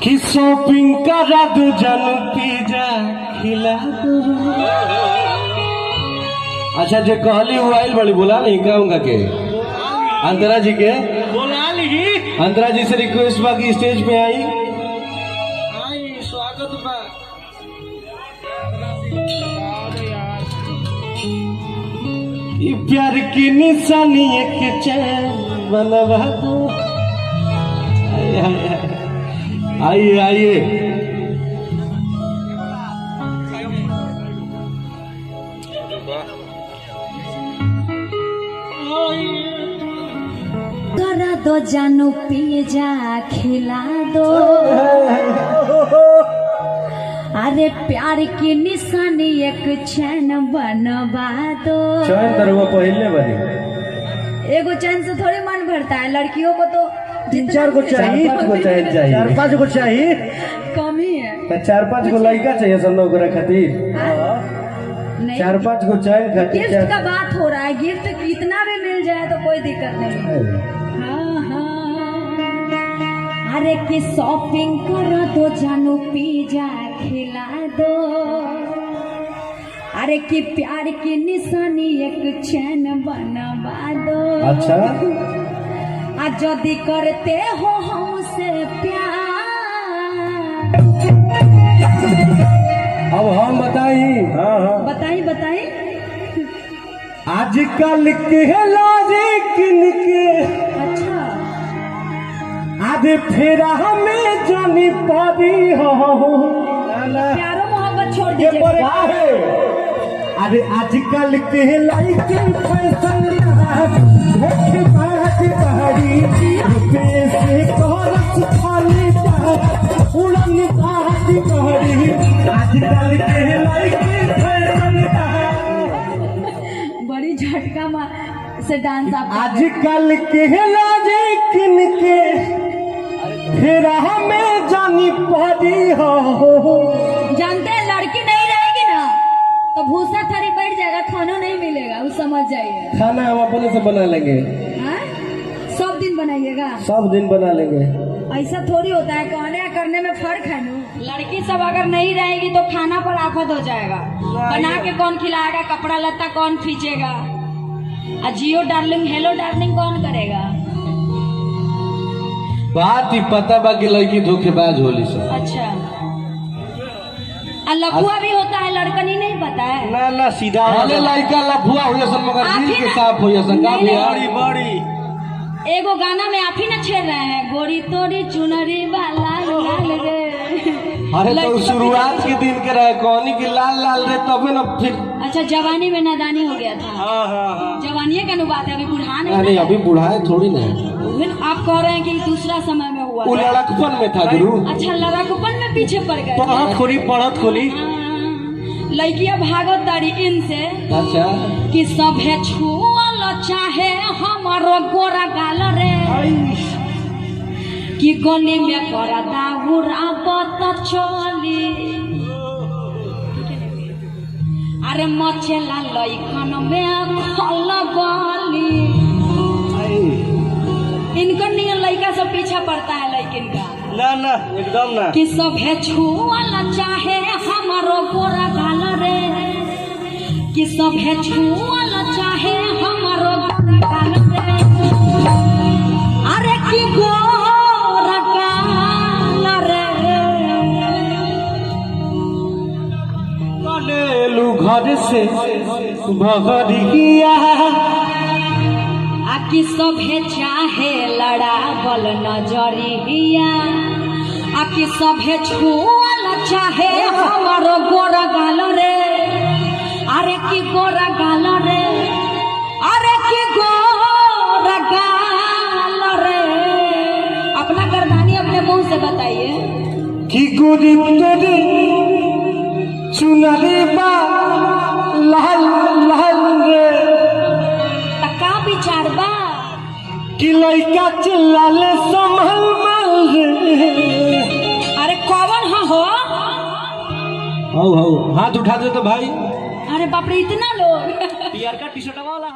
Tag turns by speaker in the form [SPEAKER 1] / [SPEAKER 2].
[SPEAKER 1] कि शॉपिंग करा दो जन पिज्जा खिला दो। अच्छा जो कहली वो आइल बड़ी बोला नहीं कहूँगा के अंतरा जी के
[SPEAKER 2] बोला ली
[SPEAKER 1] अंतरा जी से रिक्वेस्ट बा कि स्टेज पे आई
[SPEAKER 2] स्वागत बा।
[SPEAKER 1] ये प्यार की निशानी एक चैन बनवा दो। आइए आइए
[SPEAKER 3] करा दो जानू पिज्जा खिला दो। अरे प्यार की निशानी एक चैन बनवा दो।
[SPEAKER 1] चैन तरवा पहले बनी
[SPEAKER 3] एगो चैन से थोड़ी मन भरता है, लड़कियों को तो
[SPEAKER 1] 3-4 को चाहिए, 5 को चैन चाहिए, 4-5 को चाहिए,
[SPEAKER 3] कम ही है।
[SPEAKER 1] तो 4-5 को लड़का चाहिए सब लोग खातिर। 4-5 को चैन खातिर
[SPEAKER 3] गिफ्ट का बात हो रहा है, गिफ्ट कितना भी मिल जाए तो कोई दिक्कत नहीं। हाँ हाँ अरे कि शॉपिंग करो तो जानू पिज्जा खिला दो। अरे कि प्यार की निशानी एक चैन बनवा दो।
[SPEAKER 1] अच्छा
[SPEAKER 3] आज यदि करते हो हमसे प्यार।
[SPEAKER 1] अब हम बताई। हाँ हाँ
[SPEAKER 3] बताई बताई।
[SPEAKER 1] आजकल के लाजे किनके
[SPEAKER 3] अच्छा
[SPEAKER 1] आधे फेरा हमें जानी पारी हो।
[SPEAKER 3] प्यारो मोहब्बत छोड़ दीजिए।
[SPEAKER 1] अरे आजकल के लाइके फैशन धोखे बाज बहरी रुपये से कोरस खाली उड़न बाज बहरी। आजकल के लाइके फैशन
[SPEAKER 3] बड़ी झटका से डांस आप।
[SPEAKER 1] आजकल के लाजे किनके फिर हमें जानी पड़ी हो।
[SPEAKER 3] जानते हैं लड़की नहीं रहेगी ना तो भूसा थरी बैठ जाएगा, खाना नहीं मिलेगा, वो समझ जाइए।
[SPEAKER 1] खाना हम अपने से बना लेंगे।
[SPEAKER 3] हाँ? सब दिन बनाइएगा?
[SPEAKER 1] सब दिन बना लेंगे।
[SPEAKER 3] ऐसा थोड़ी होता है, कहने करने में फर्क है ना। लड़की सब अगर नहीं रहेगी तो खाना पर आफत हो जाएगा। बना के कौन खिलाएगा, कपड़ा लत्ता कौन खींचेगा, जियो डार्लिंग हेलो डार्लिंग कौन करेगा।
[SPEAKER 1] बात ही पता बा कि लड़की धोखेबाज होली से।
[SPEAKER 3] अच्छा लफुआ भी होता है, लड़कनी नहीं पता है।
[SPEAKER 1] ना ना सीधा वाले लड़का लफुआ हो जसन मगर दिल के साफ हो जसन का बड़ी बड़ी।
[SPEAKER 3] एगो गाना में आप ही ना छेड़ रहे हैं, गोरी तोरी चुनरी वाला लाल रे।
[SPEAKER 1] अरे तो शुरुआत के दिन के रहे कहानी की लाल लाल रे तबे ना फिर। अच्छा
[SPEAKER 3] जवानी में नादानी हो गया था।
[SPEAKER 1] हाँ हाँ
[SPEAKER 3] जवानी का बात है, अभी बुढ़ा
[SPEAKER 1] नहीं। अभी बुढ़ा है थोड़ी ना।
[SPEAKER 3] आप कह रहे हैं कि दूसरा समय में हुआ।
[SPEAKER 1] वो लड़कपन में था गुरु।
[SPEAKER 3] अच्छा लड़कपन में पीछे पड़ गए।
[SPEAKER 1] पढ़त खोली
[SPEAKER 3] लड़कियां भागत दारी इनसे।
[SPEAKER 1] अच्छा
[SPEAKER 3] कि सभे छुअल चाहे हमारो गोरा गाल रे। कि गली में करता उड़ावत चली। अरे मचेला लइखन में खलबली। इनका नियन लड़का सब पीछा पड़ता है लेकिन का
[SPEAKER 1] ना ना एकदम ना।
[SPEAKER 3] कि सभे छुअल चाहे हमारो गोरा गाल रे। कि सभे छुअल चाहे हमारो गोरा गाल रे। अरे कि गोरा गाल रे।
[SPEAKER 1] कनेलू घर से भगरिया
[SPEAKER 3] कि सभे चाहे लड़ावल नजरिया। कि सभे छुअल चाहे हमारो गोरा गाल रे। अरे कि गोरा गाल रे। अरे कि गोरा गाल रे। अपना गर्दानी अपने मुंह से बताइए।
[SPEAKER 1] कि गोरी तोरे चुनरी बा लाल लाल रे।
[SPEAKER 3] का विचार बा
[SPEAKER 1] कि लड़का चिल्लाले संभल रे।
[SPEAKER 3] अरे कौन हो?
[SPEAKER 1] हाउ हाउ हाथ उठा दे तो भाई।
[SPEAKER 3] अरे बाप रे इतना लोग।
[SPEAKER 1] पीआर का टी-शर्ट वाला।